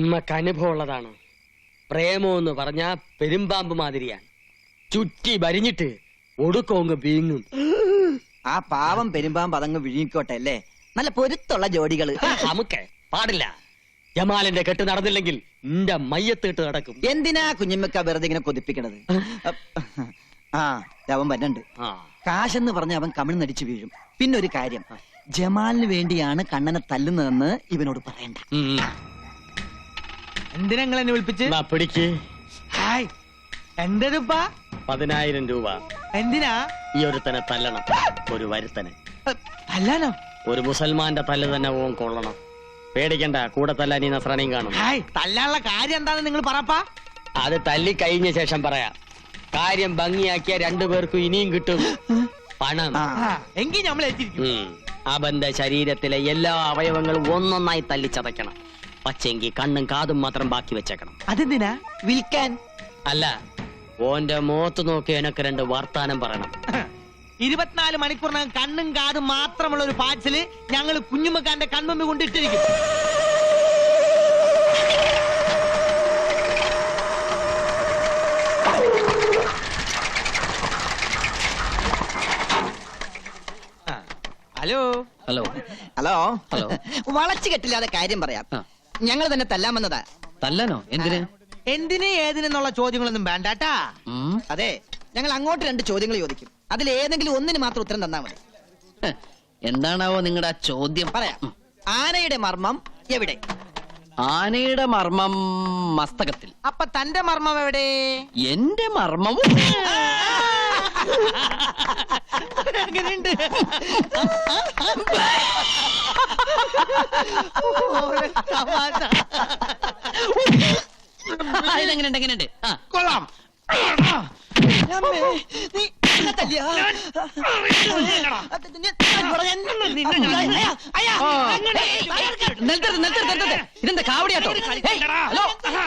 നമുക്ക് അനുഭവം ഉള്ളതാണ്. പ്രേമം എന്ന് പറഞ്ഞ പെരുമ്പാമ്പ് മാതിരിയാണ്. ചുറ്റി വരിഞ്ഞിട്ട് ഒടുക്കോങ്ങ് വീങ്ങും. ആ പാവം പെരുമ്പാമ്പ് അതങ്ങ് വിഴുങ്ങിക്കോട്ടെ അല്ലേ? നല്ല പൊരുത്തുള്ള ജോഡികള്. നമുക്ക് പാടില്ല. ജമാലിന്റെ കെട്ട് നടന്നില്ലെങ്കിൽ നിന്റെ മയ്യത്തിട്ട് നടക്കും. എന്തിനാ കുഞ്ഞമ്മക്ക വെറുതെ ഇങ്ങനെ കൊതിപ്പിക്കണത്? ആ അവൻ വരണ്ട്. കാശെന്ന് പറഞ്ഞ അവൻ കമിഴ്ന്നടിച്ചു വീഴും. പിന്നെ ഒരു കാര്യം, ജമാലിന് വേണ്ടിയാണ് കണ്ണനെ തല്ലുന്നതെന്ന് ഇവനോട് പറയണ്ട. എന്തിനാ നിങ്ങൾ എന്നെ വിളിപ്പിച്ച്? പിടിക്ക്. എന്തപ്പാ? 10,000 രൂപ. എന്തിനാ? ഈ ഒരുത്തനെ തല്ലണം. ഒരു വരുത്തനെ തല്ലാനോ? ഒരു മുസൽമാന്റെ തല്ല് തന്നെ ഓൻ കൊള്ളണം. പേടിക്കണ്ട, കൂടെ തല്ലാൻ ഈ നസ്രാണിയും കാണും. തല്ലാനുള്ള കാര്യം എന്താണെന്ന് നിങ്ങൾ പറപ്പാ. അത് തല്ലി കഴിഞ്ഞ ശേഷം പറയാം. കാര്യം ഭംഗിയാക്കിയ 2 പേർക്കും ഇനിയും കിട്ടും പണം. എങ്കിൽ നമ്മൾ എത്തിയിരിക്കും. അവന്റെ ശരീരത്തിലെ എല്ലാ അവയവങ്ങളും ഒന്നൊന്നായി തല്ലിച്ചതയ്ക്കണം. പക്ഷെങ്കിൽ കണ്ണും കാതും മാത്രം ബാക്കി വെച്ചേക്കണം. അതെന്തിനാ? വിൽക്കാൻ അല്ല, ഓന്റെ മുഖത്ത് നോക്കി എനക്ക് 2 വർത്താനം പറയണം. 24 മണിക്കൂറിനകം കണ്ണും കാതും മാത്രമുള്ള ഒരു പാഴ്സല് ഞങ്ങൾ കുഞ്ഞുമ്മക്കാന്റെ കൺമുമ്പ് കൊണ്ടിട്ടിരിക്കും. Hello hello hello hello. വളച്ചു കെട്ടില്ലാതെ കാര്യം പറയാം. ഞങ്ങൾ തന്നെ തല്ലാമെന്നതാ. തല്ലനോ? എന്തിന്? എന്തിന് ഏതിനെന്നുള്ള ചോദ്യങ്ങളൊന്നും വേണ്ടാട്ടാ. അതെ, ഞങ്ങൾ അങ്ങോട്ട് 2 ചോദ്യങ്ങൾ ചോദിക്കും. അതിൽ ഏതെങ്കിലും ഒന്നിന് മാത്രം ഉത്തരം തന്നാ മതി. എന്താണാവോ നിങ്ങളുടെ ചോദ്യം? പറയാം. ആനയുടെ മർമ്മം എവിടെ? ആനയുടെ മർമ്മം മസ്തകത്തിൽ. അപ്പൊ തന്റെ മർമ്മം എവിടെ? എന്റെ മർമ്മവും അങ്ങനെയുണ്ട്. ഇതെങ്ങനെയുണ്ട്? എങ്ങനെയുണ്ട്? കൊള്ളാം. ഇതെന്താ കാവടിയാട്ടോ?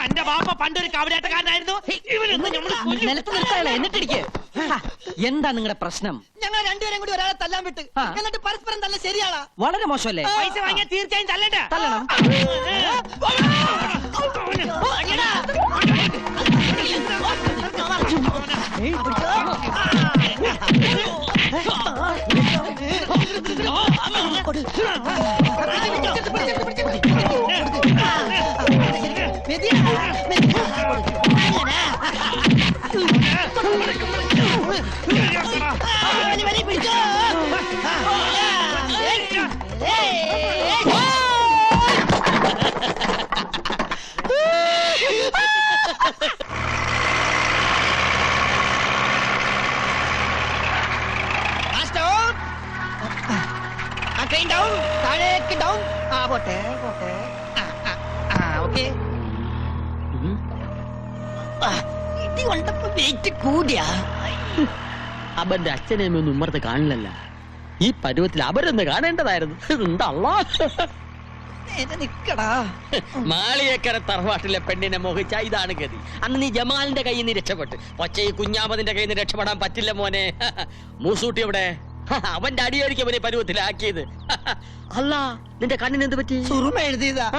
എന്റെ ബാപ്പ പണ്ടൊരു കാവടിയാട്ടക്കാരനായിരുന്നു. എന്നിട്ടിരിക്കേ. എന്താ നിങ്ങളുടെ പ്രശ്നം? ഞങ്ങൾ 2 പേരും കൂടി ഒരാളെ തല്ലാൻ വിട്ട് എന്നിട്ട് പരസ്പരം തല്ല ശരിയാണോ? വളരെ മോശമല്ലേ? പൈസ വാങ്ങിയാൽ തീർച്ചയായും തല്ലണ്ടേ? തല്ലണം. അവന്റെ അച്ഛനെയൊന്നും ഉമ്മർത്ത് കാണില്ലല്ല. ഈ പരുവത്തിൽ അവരൊന്ന് കാണേണ്ടതായിരുന്നു. എന്താ മാളിയേക്കര തറവാട്ടിലെ പെണ്ണിനെ മോഹിച്ച ഇതാണ് ഗതി. അന്ന് നീ ജമാലിന്റെ കയ്യിൽ നിന്ന് രക്ഷപ്പെട്ട്. പക്ഷേ ഈ കുഞ്ഞാമതിന്റെ കയ്യിൽ നിന്ന് രക്ഷപ്പെടാൻ പറ്റില്ല മോനെ. മൂസൂട്ടി എവിടെ? അവന്റെ അടിയായിരിക്കും അവനെ പരുവത്തിലാക്കിയത്. അല്ല, നിന്റെ കണ്ണിന് എന്ത് പറ്റി? സുറുമ എഴുതിയതാ.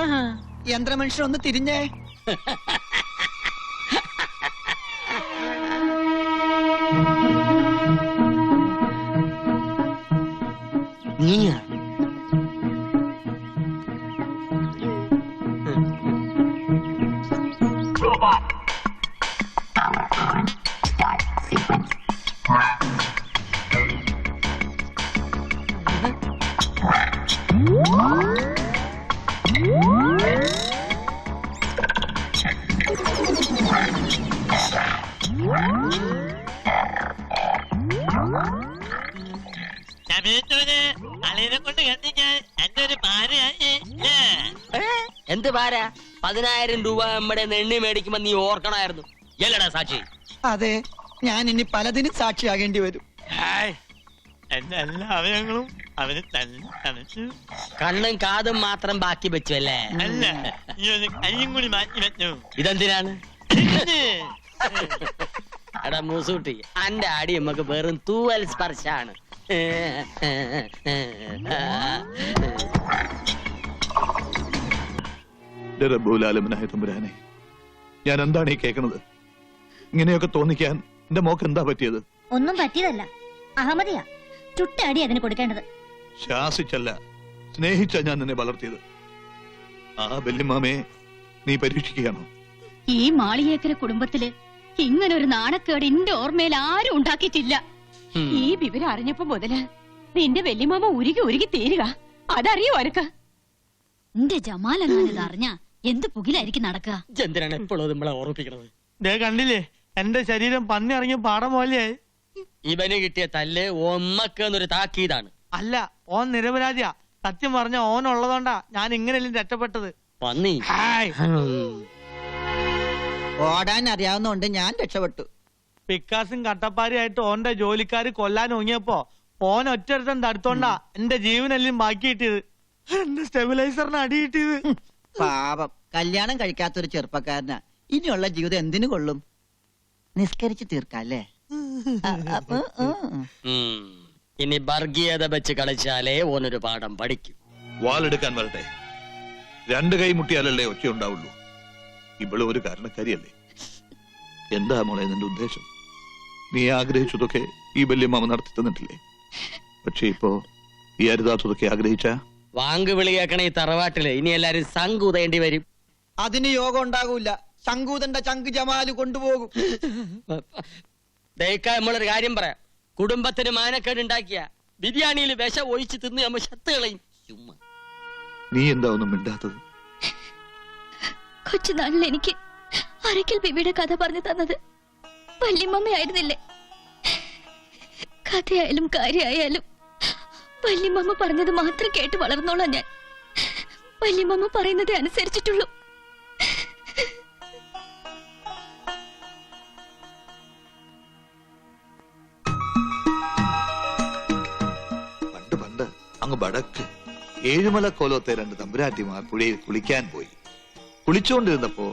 യന്ത്രമനുഷ്യൻ ഒന്ന് തിരിഞ്ഞേ. നീയാ? എന്ത് ഭാര? 10,000 രൂപ നമ്മുടെ നെണ്ണി മേടിക്കുമ്പോ നീ ഓർക്കണായിരുന്നു. എല്ലടാ സാക്ഷി? അതെ, ഞാൻ ഇനി പലതിനും സാക്ഷിയാകേണ്ടി വരും. എന്റെ എല്ലാ അവയവങ്ങളും അവന് കണ്ണും കാതും മാത്രം ബാക്കി വെച്ചു അല്ലേ? അല്ല, കയ്യും കൂടി മാറ്റി വെച്ചു. ഇതെന്തിനാണ്? എടാ മൂസൂട്ടി, അന്റെ അടി നമുക്ക് വെറും തൂവൽ സ്പർശാണ്. റബ്ബുലാലമനായ തമ്പുരാനെ, ഞാൻ എന്താണ് ഈ കേൾക്കുന്നത്? ഇങ്ങനെയൊക്കെ തോന്നിക്കാൻ എന്റെ മോക്ക് എന്താ പറ്റിയത്? ഒന്നും പറ്റിയതല്ല, അഹമ്മദിയാ ചുട്ടടി അതിന് കൊടുക്കേണ്ടത്. ശാസിച്ചല്ല, സ്നേഹിച്ച ഞാൻ നിന്നെ വളർത്തിയത്. ആ വല്യമ്മാമയെ നീ പരീക്ഷിക്കുകയാണോ? ഈ മാളിയേക്കര കുടുംബത്തില് ഇങ്ങനെ ഒരു നാണക്കേട് എന്റെ ഓർമ്മയിൽ ആരും ഉണ്ടാക്കിയിട്ടില്ല. ഈ വിവരം അറിഞ്ഞപ്പോ മുതല് നിന്റെ വല്യമാമ ഉരുകി തീരുക. അതറിയോ അനക്ക്? എന്റെ ജമാൽ എന്നത് അറിഞ്ഞ എന്ത് പുകിലായിരിക്കും നടക്കുക? എന്തിനാണ് എപ്പോഴും നമ്മളെ ഓർമ്മിപ്പിക്കണത്? ദേ കണ്ടില്ലേ, എന്റെ ശരീരം പന്നി ഇറങ്ങിയ പാടം പോലെയായി. ഇവന് കിട്ടിയ തല്ല് ഒമ്മക്കെന്നൊരു താക്കീതാണ്. അല്ല, ഓൻ നിരപരാധിയാ. സത്യം പറഞ്ഞ ഓൻ ഉള്ളതുകൊണ്ടാ ഞാൻ ഇങ്ങനെയല്ലേ രക്ഷപ്പെട്ടത്. പന്നി. ഹായ്. ഓടാൻ അറിയാവുന്നോണ്ട് ഞാൻ രക്ഷപ്പെട്ടു. പിക്കാസും കട്ടപ്പാരിയായിട്ട് ഓന്റെ ജോലിക്കാര് കൊല്ലാൻ ഒങ്ങിയപ്പോ ഓൻ ഒറ്റൊരുത്തൻ തടുത്തോണ്ടാ എന്റെ ജീവനെല്ലാം ബാക്കി കിട്ടിയത്. എന്റെ സ്റ്റെബിലൈസറിന് അടി കിട്ടിയത്. പാപം, കല്യാണം കഴിക്കാത്തൊരു ചെറുപ്പക്കാരനാ. ഇനിയുള്ള ജീവിതം എന്തിനു കൊള്ളും? നിസ്കരിച്ച് തീർക്കല്ലേ? ഇനി വർഗീയത വെച്ച് കളിച്ചാലേ ഓനൊരു പാഠം പഠിക്കും. വാളെടുക്കാൻ വരട്ടെ. രണ്ട് കൈ മുട്ടിയാലല്ലേ ഒച്ച ഉണ്ടാവുള്ളൂ. ഇവള് ഒരു കാരണക്കാരിയല്ലേ? എന്താ മോളെ നിന്റെ ഉദ്ദേശം? നീ ആഗ്രഹിച്ചതൊക്കെ ഈ വല്യമ്മാമ നടത്തി തന്നിട്ടില്ലേ? പക്ഷെ ഇപ്പോ ഈ അരുതാത്തതൊക്കെ ആഗ്രഹിച്ച വാങ്ക് വിളി കേൾക്കണ ഈ തറവാട്ടില് ഇനി എല്ലാരും സംകൂതേണ്ടി വരും. അതിന് യോഗം ഉണ്ടാകൂല. ശങ്കൂതന്റെ ചങ്ക് ജമാല് കൊണ്ടുപോകും. ദയക്കാ നമ്മളൊരു കാര്യം പറയാം. കുടുംബത്തിന് മാനക്കേട് ഉണ്ടാക്കിയ ബിരിയാണിയിൽ വിഷം ഒഴിച്ച് തിന്ന് നമ്മൾ ശത്തുകളയും. ചുമ്മാ നീ എന്താ ഒന്നും മിണ്ടാത്തത്? കൊച്ചുനാളിൽ എനിക്ക് അരക്കൽ ബിബിയുടെ കഥ പറഞ്ഞു തന്നത് വല്യമ്മയായിരുന്നില്ലേ? കഥയായാലും കാര്യമായാലും വല്യമ്മ പറഞ്ഞത് മാത്രം കേട്ട് വളർന്നോളാം ഞാൻ. വല്യമ്മ പറയുന്നതേ അനുസരിച്ചിട്ടുള്ളൂ. പണ്ട് അങ്ങ് വടക്ക് ഏഴുമല കോലത്തെ രണ്ട് തമ്പുരാട്ടിമാർ പുഴയിൽ കുളിക്കാൻ പോയി. കുളിച്ചോണ്ടിരുന്നപ്പോ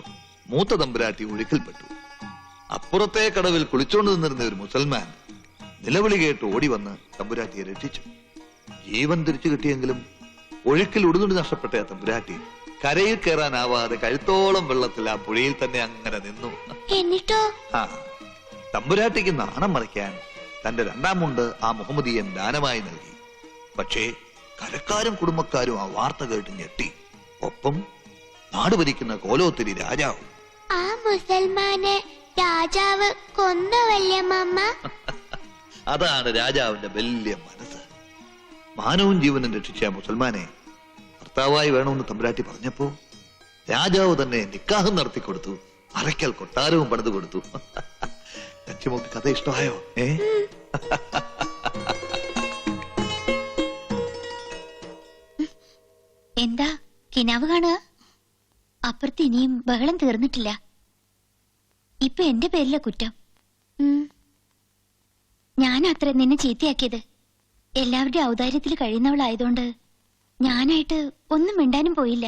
മൂത്ത തമ്പുരാട്ടി ഒഴുക്കിൽപ്പെട്ടു. അപ്പുറത്തെ കടവിൽ കുളിച്ചോണ്ട് നിന്നിരുന്ന ഒരു മുസൽമാൻ നിലവിളി കേട്ട് ഓടി വന്ന് തമ്പുരാട്ടിയെ രക്ഷിച്ചു. ജീവൻ തിരിച്ചു കിട്ടിയെങ്കിലും ഒഴുക്കിൽ ഉടുതുണി നഷ്ടപ്പെട്ട ആ തമ്പുരാട്ടി കരയിൽ കയറാനാവാതെ കഴുത്തോളം വെള്ളത്തിൽ ആ പുഴയിൽ തന്നെ അങ്ങനെ നിന്നു. എന്നിട്ടോ ആ തമ്പുരാട്ടിക്ക് നാണം മറയ്ക്കാൻ തന്റെ രണ്ടാം മുണ്ട് ആ മുഹമ്മദിയൻ ദാനമായി നൽകി. പക്ഷേ കരക്കാരും കുടുംബക്കാരും ആ വാർത്ത കേട്ട് ഞെട്ടി. ഒപ്പം നാട് ഭരിക്കുന്ന കോലോത്തിരി രാജാവും. ആ മുസൽമാനെ രാജാവ് കൊന്നു വല്യമ്മ. അതാണ് രാജാവിന്റെ വലിയ മനസ്സ്. മാനവും ജീവനും രക്ഷിച്ച മുസൽമാനെ ഭർത്താവായി വേണമെന്ന് തമ്പുരാട്ടി പറഞ്ഞപ്പോ രാജാവ് തന്നെ നിക്കാഹം നടത്തി കൊടുത്തു. അരക്കൽ കൊട്ടാരവും പണിതു കൊടുത്തു. തച്ചുമോക്ക് കഥ ഇഷ്ടമായോ? എന്താ കിനാവ് കാണുക? അപ്പുറത്ത് ഇനിയും ബഹളം തീർന്നിട്ടില്ല. ഇപ്പൊ എന്റെ പേരില കുറ്റം. ഞാനത്ര നിന്നെ ചീത്തയാക്കിയത്. എല്ലാവരുടെ ഔദാര്യത്തിൽ കഴിയുന്നവളായതുകൊണ്ട് ഞാനായിട്ട് ഒന്നും മിണ്ടാനും പോയില്ല.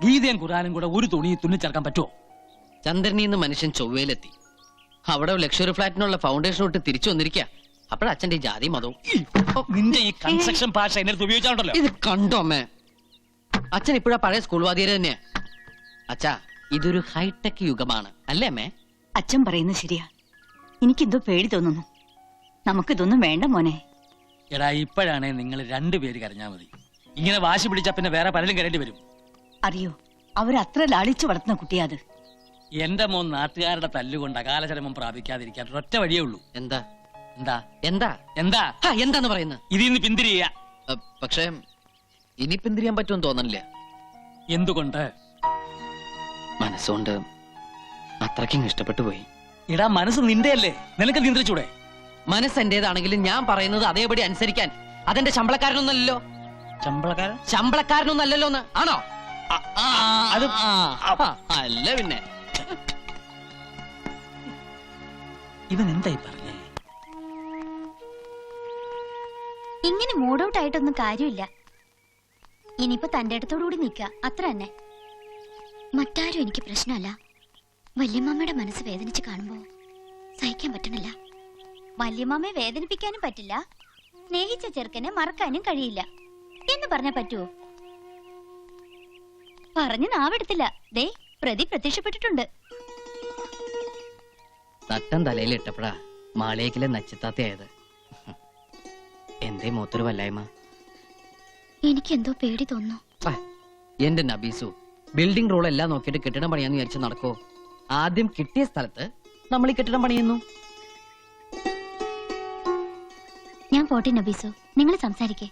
ഗീതയും ഖുറാനും കൂടെ ഒരു തുണി തുന്നിച്ചേർക്കാൻ പറ്റുമോ? ചന്ദ്രനിന്ന് മനുഷ്യൻ ചൊവ്വയിലെത്തി. അവിടെ ലക്ഷറി ഫ്ലാറ്റിനുള്ള ഫൗണ്ടേഷൻ ഇട്ട് തിരിച്ചു വന്നിരിക്കുക. അപ്പോഴച്ഛന്റെ ജാതി മതവും. നിന്റെ ഈ കൺസ്ട്രക്ഷൻ ഭാഷ എന്നെ ഉപയോഗിച്ചാണല്ലോ. ഇത് കണ്ടോ അമ്മേ? അച്ഛൻ ഇപ്പോഴാ പഴയ സ്കൂൾ വാദിയര് തന്നെയാ. അച്ഛാ, ഇതൊരു ഹൈടെക് യുഗമാണ് അല്ലേ അമ്മേ? അച്ഛൻ പറയുന്നത് ശരിയാ. എനിക്കെന്തോ പേടി തോന്നുന്നു. നമുക്കിതൊന്നും വേണ്ട മോനെ. എടാ, ഇപ്പോഴാണേ നിങ്ങൾ രണ്ടുപേര് കരഞ്ഞാ മതി. ഇങ്ങനെ വാശി പിടിച്ചാ പിന്നെ വേറെ പലരും കരേണ്ടി വരും. അറിയോ, അവരത്ര ലാളിച്ചു വളർത്തുന്ന കുട്ടിയാത്. എന്റെ മോൻ നാട്ടുകാരുടെ തല്ലുകൊണ്ട് അകാലചരമം പ്രാപിക്കാതിരിക്കാൻ ഒറ്റ വഴിയേ ഉള്ളൂ. എന്താ എന്താ എന്താ എന്താ എന്താന്ന് പറയുന്നത്? ഇതിന്ന് പിന്തിരിയ. പക്ഷേ ഇനി പിന്തിരിയാൻ പറ്റുമെന്ന് തോന്നണില്ല. എന്തുകൊണ്ട്? മനസ്സുകൊണ്ട് അത്രയ്ക്കും ഇഷ്ടപ്പെട്ടു പോയി. എടാ, മനസ്സ് നിന്റെയല്ലേ, നിനക്ക് നിയന്ത്രിച്ചൂടെ? മനസ്സ് എന്റേതാണെങ്കിലും ഞാൻ പറയുന്നത് അതേപടി അനുസരിക്കാൻ അതെന്റെ ശമ്പളക്കാരനൊന്നല്ലോ. ശമ്പളക്കാരനൊന്നല്ലോ എന്ന് ആണോ? അത് അല്ല പിന്നെ. ഇവൻ എന്തായി പറഞ്ഞേ? ഇങ്ങനെ മൂഡ് ഔട്ട് ആയിട്ടൊന്നും കാര്യമില്ല. ഇനിയിപ്പോ തന്റെ അടുത്തോടുകൂടി നിൽക്കുക അത്ര തന്നെ. മറ്റാരും എനിക്ക് പ്രശ്നമല്ല. വല്യമ്മയുടെ മനസ്സ് വേദനിച്ച് കാണുമ്പോ സഹിക്കാൻ പറ്റണില്ല. വല്യമ്മയെ വേദനിപ്പിക്കാനും പറ്റില്ല, സ്നേഹിച്ച ചെറുക്കനെ മറക്കാനും കഴിയില്ല എന്ന് പറഞ്ഞാ പറ്റുവോ? പറഞ്ഞു നാവെടുത്തില്ല. ദേ പ്രതി പ്രത്യക്ഷപ്പെട്ടിട്ടുണ്ട്. തട്ടം തലയിൽ ഇട്ടപ്പോഴാ മാളിയേക്കിലെ നച്ചിത്താത്തയായത്. എന്തേ മൂത്തൊരു വല്ലായ്മ? എനിക്കെന്തോ പേടി തോന്നുന്നു. എന്റെ നബീസു, ബിൽഡിംഗ് റൂൾ എല്ലാം നോക്കിയിട്ട് കെട്ടിടം പണിയാന്ന് വിചാരിച്ചു നടക്കോ? ആദ്യം കിട്ടിയ സ്ഥലത്ത് നമ്മൾ ഈ കെട്ടിടം പണിയുന്നു. ഞാൻ പോട്ടെ നബീസു, നിങ്ങൾ സംസാരിക്കേ.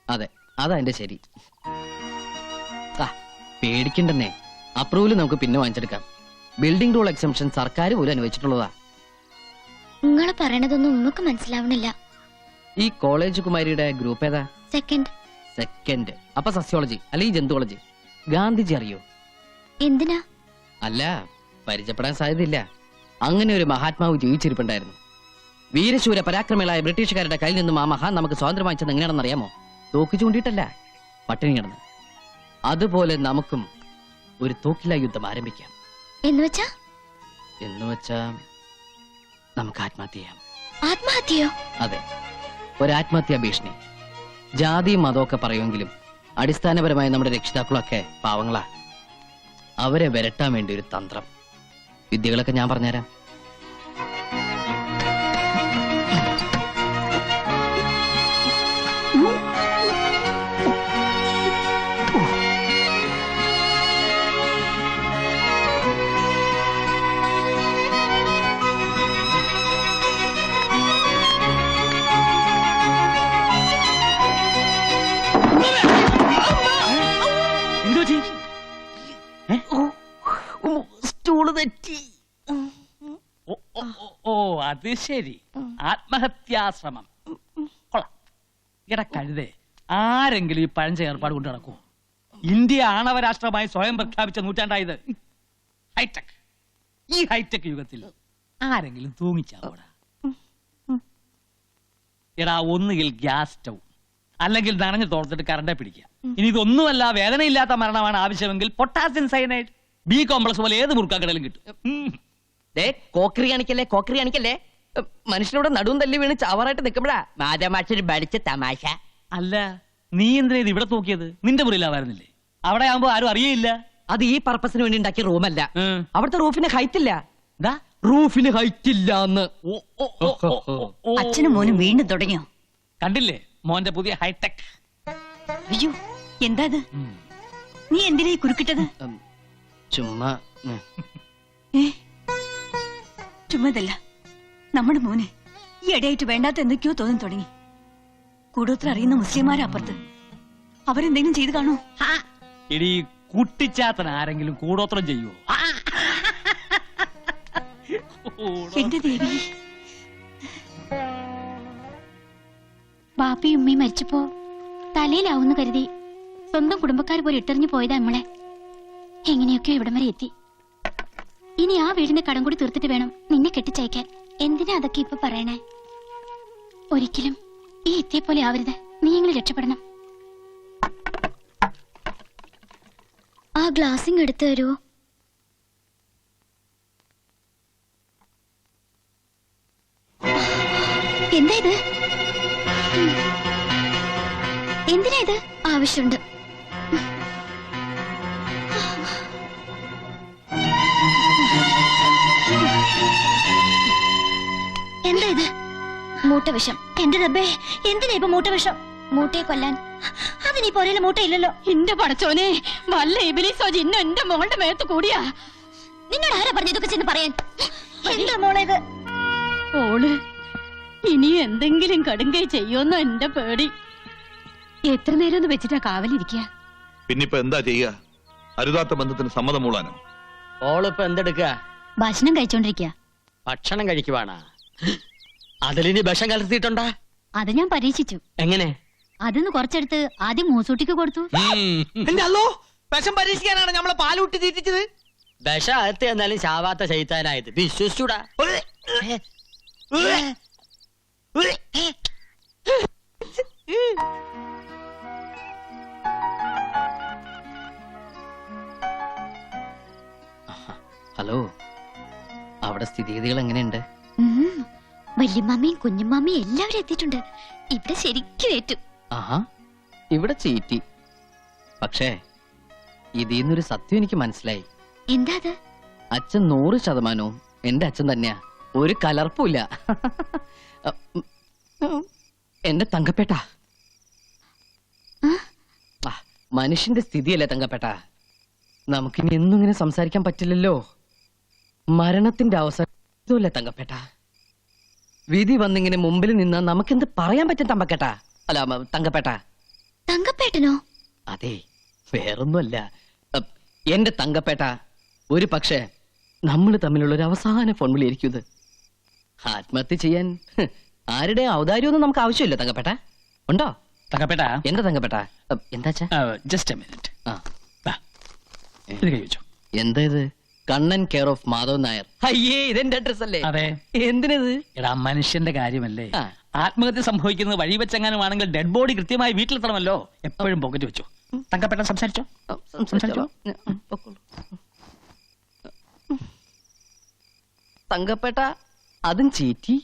അതെ, അതാ എന്റെ ശരി. പേടിക്കണ്ടെന്നേ, അപ്രൂവൽ നമുക്ക് പിന്നെ വാങ്ങിച്ചെടുക്കാം. ബിൽഡിംഗ് റൂൾ എക്സംഷൻ സർക്കാർ പോലും അനുവദിച്ചിട്ടുള്ളതാ. നിങ്ങൾ പറയണതൊന്നും നമുക്ക് മനസ്സിലാവണില്ല. ഈ കോളേജ് കുമാരിയുടെ ഗ്രൂപ്പ് ഏതാ? സെക്കൻഡ്. അപ്പൊ സസ്യോളജി അല്ലെങ്കിൽ ജന്തുവോളജി. ഗാന്ധിജി അറിയോ? എന്തിനാ? അല്ല, പരിചയപ്പെടാൻ സാധ്യതയില്ല. അങ്ങനെ ഒരു മഹാത്മാവ് ജീവിച്ചിരിപ്പുണ്ടായിരുന്നു. വീരശൂര പരാക്രമികളായ ബ്രിട്ടീഷുകാരുടെ കയ്യിൽ നിന്നും ആ മഹാൻ നമുക്ക് സ്വാതന്ത്ര്യം വാങ്ങിച്ചത് എങ്ങനെയാണെന്ന് അറിയാമോ? തോക്ക് ചൂണ്ടിയിട്ടല്ല, പട്ടിണി കിടന്ന്. അതുപോലെ നമുക്കും ഒരു തോക്കില യുദ്ധം ആരംഭിക്കാം. എന്നുവെച്ചാ നമുക്ക് ആത്മഹത്യ ചെയ്യാം. ആത്മഹത്യയോ? അതെ, ഒരാത്മഹത്യാ ഭീഷണി. ജാതിയും മതമൊക്കെ പറയുമെങ്കിലും അടിസ്ഥാനപരമായി നമ്മുടെ രക്ഷിതാക്കളൊക്കെ പാവങ്ങളാ. അവരെ വരട്ടാൻ വേണ്ടി ഒരു തന്ത്രം. വിദ്യകളൊക്കെ ഞാൻ പറഞ്ഞുതരാം. സ്റ്റൂള് തെറ്റി. ഓ അത് ശരി, ആത്മഹത്യാശ്രമം. കൊള്ളാം. എടാ കഴുതേ, ആരെങ്കിലും ഈ പഴഞ്ച ഏർപ്പാട് കൊണ്ട് നടക്കുമോ? ഇന്ത്യ ആണവരാഷ്ട്രമായി സ്വയം പ്രഖ്യാപിച്ച നൂറ്റാണ്ടായത്. ഹൈടെക്. ഈ ഹൈടെക് യുഗത്തിൽ ആരെങ്കിലും തൂങ്ങിച്ചാവൂടാ? എടാ, ഒന്നുകിൽ ഗ്യാസ് സ്റ്റൗ അല്ലെങ്കിൽ നനഞ്ഞു തോർത്തിട്ട് കറണ്ടെ പിടിക്കുക. ഇനി ഇതൊന്നുമല്ല, വേദനയില്ലാത്ത മരണമാണ് ആവശ്യമെങ്കിൽ പൊട്ടാസ്യം സയനൈഡ്, ബി കോംപ്ലക്സ് പോലെ ഏത് മുറുക്കാക്കടലും കിട്ടും. കോക്കറി കാണിക്കല്ലേ. മനുഷ്യനോട് നടുവും തല്ലി വീണ് ചാവറായിട്ട് നിൽക്കുമ്പോഴാ മാതാമാഷൊരു പഠിച്ച തമാശ. അല്ല, നീ എന്തിനാ ഇത് ഇവിടെ നോക്കിയത്? നിന്റെ മുറിയിലാവായിരുന്നില്ലേ? അവിടെ ആവുമ്പോ ആരും അറിയില്ല. അത് ഈ പർപ്പസിന് വേണ്ടി ഉണ്ടാക്കിയ റൂമല്ല. അവിടുത്തെ റൂഫിന് ഹൈറ്റ് ഇല്ല. അച്ഛനും മോനും വീണ്ടും തുടങ്ങിയോ? കണ്ടില്ലേ മോന്റെ പുതിയ ഹൈടെക്? അയ്യോ, എന്താ ഇത്? നീ എന്തിനാ ഈ കുറുക്കിട്ടത്? ചുമ്മാ ചുമ്മാതല്ല, നമ്മുടെ മോന് ഈ ഇടയായിട്ട് വേണ്ടാത്ത എന്തൊക്കെയോ തോന്നി തുടങ്ങി. കൂടോത്ര അറിയുന്ന മുസ്ലിംമാരാ അപ്പുറത്ത്. അവരെന്തെങ്കിലും ചെയ്ത് കാണോ? ഇടി കുട്ടിച്ചാത്തൻ ആരെങ്കിലും കൂടോത്രം ചെയ്യുവോ? എന്റെ ദേവി, ബാപ്പയും ഉമ്മയും മരിച്ചപ്പോ തലയിലാവുന്നു കരുതി സ്വന്തം കുടുംബക്കാർ പോലെ ഇട്ടെറിഞ്ഞു പോയതാ നമ്മളെ. എങ്ങനെയൊക്കെയോ ഇവിടം വരെ എത്തി. ഇനി ആ വീടിന്റെ കടം കൂടി തീർത്തിട്ട് വേണം നിന്നെ കെട്ടിച്ചയക്കാൻ. എന്തിനാ അതൊക്കെ ഇപ്പൊ പറയണേ? ഒരിക്കലും ഈ എത്തിയെ പോലെ ആവരുത്. നീ എങ്ങനെ രക്ഷപ്പെടണം. ആ ഗ്ലാസിങ് എടുത്തു തരുമോ? എന്താ ഇത്? എന്തിനാ ഇത്? ആവശ്യമുണ്ട്. എന്താ ഇത്? മൂട്ടവിഷം. എന്റെ റബ്ബേ, എന്തിനാ ഇപ്പൊ മൂട്ടവിഷം? മൂട്ടയെ കൊല്ലാൻ. അതിനീ പോരയിലെ മൂട്ടയില്ലല്ലോ. എന്റെ പടച്ചോനെ, വല്ല ഇബിലിസോ ജിന്നോ എന്റെ മോളുടെ മേത്ത് കൂടിയാ. നിന്നോട് ആരാ പറഞ്ഞു ഇതൊക്കെ ചെന്ന് പറയാൻ? എന്താ മോളെ ഇത്? ഓള് ഇനി എന്തെങ്കിലും കടുങ്കൈ ചെയ്യുമെന്നോ എന്റെ പേടി. എത്ര നേരം ഒന്ന് വെച്ചിട്ടാ കാവലിരിക്കുക? പിന്നിപ്പോ എന്താ ചെയ്യുക? അരുതാത്ത ബന്ധത്തിന് സമ്മതം മൂളാനോ? ഓളിപ്പോ എന്തെടുക്ക? ഭക്ഷണം കഴിച്ചോണ്ടിരിക്കുക. ഭക്ഷണം കഴിക്കുവാണാ? അതിലിനി വിഷം കലർത്തിയിട്ടുണ്ടാ? അത് ഞാൻ പരീക്ഷിച്ചു. എങ്ങനെ? അതിന്ന് കുറച്ചെടുത്ത് ആദ്യം മൂസൂട്ടിക്ക് കൊടുത്തു. വിഷം പരീക്ഷിക്കാനാണ് നമ്മളെ പാലൂട്ടി തീറ്റിച്ചത്. വിഷം അകത്ത് എന്നാലും ചാവാത്ത ചെയ്താനായത് വിശ്വസിച്ചൂടാ. ഹലോ, അവിടെ സ്ഥിതിഗതികൾ എങ്ങനെയുണ്ട്? വല്യമ്മാമയും കുഞ്ഞമ്മാമയും എല്ലാവരും എത്തിയിട്ടുണ്ട്. ഇവിടെ ശരിക്കും ഏറ്റു. ആഹാ, ഇവിടെ ചീറ്റി. പക്ഷേ ഇതിന്നൊരു സത്യം എനിക്ക് മനസ്സിലായി. എന്താ അത്? അച്ഛൻ 100% എന്റെ അച്ഛൻ തന്നെയാ, ഒരു കലർപ്പുമില്ല. എന്റെ തങ്കപ്പേട്ട, മനുഷ്യന്റെ സ്ഥിതിയല്ലേ തങ്കപ്പേട്ട. നമുക്കിനി എന്നും ഇങ്ങനെ സംസാരിക്കാൻ പറ്റില്ലല്ലോ. മരണത്തിന്റെ അവസരമല്ലേ തങ്കപ്പേട്ട. വിധി വന്നിങ്ങനെ മുമ്പിൽ നിന്നാ നമുക്കെന്ത് പറയാൻ പറ്റും തമ്പക്കേട്ട? അല്ല തങ്കപ്പേട്ട. തങ്കപ്പേട്ടനോ? അതെ, വേറൊന്നുമല്ല. എന്റെ തങ്കപ്പേട്ട, ഒരു പക്ഷേ നമ്മൾ തമ്മിലുള്ള ഒരു അവസാന ഫോൺ വിളിയായിരിക്കും ഇത്. ആത്മഹത്യ ചെയ്യാൻ ആരുടെ ഔദാര്യമൊന്നും നമുക്ക് ആവശ്യമില്ല തങ്കപ്പേട്ട. ഉണ്ടോ തങ്കപ്പേട്ട? എന്താ തങ്കപ്പേട്ട? എന്താ ജസ്റ്റ് എ മിനിറ്റ്. എന്താ ഇത്? Kannan care of Madhav Nair. അയ്യേ, ഇതെന്റെ അഡ്രസ് അല്ലേ? അതെ. എന്തിനത്? എടാ, മനുഷ്യന്റെ കാര്യമല്ലേ. ആത്മഹത്യ സംഭവിക്കുന്നത് വഴി വെച്ചെങ്ങാനുമാണെങ്കിൽ ഡെഡ് ബോഡി കൃത്യമായി വീട്ടിലെത്തണമല്ലോ. എപ്പോഴും പോക്കറ്റ് വെച്ചു. തങ്കപ്പേട്ട സംസാരിച്ചോ. തങ്കപ്പേട്ട, അതും ചീറ്റി.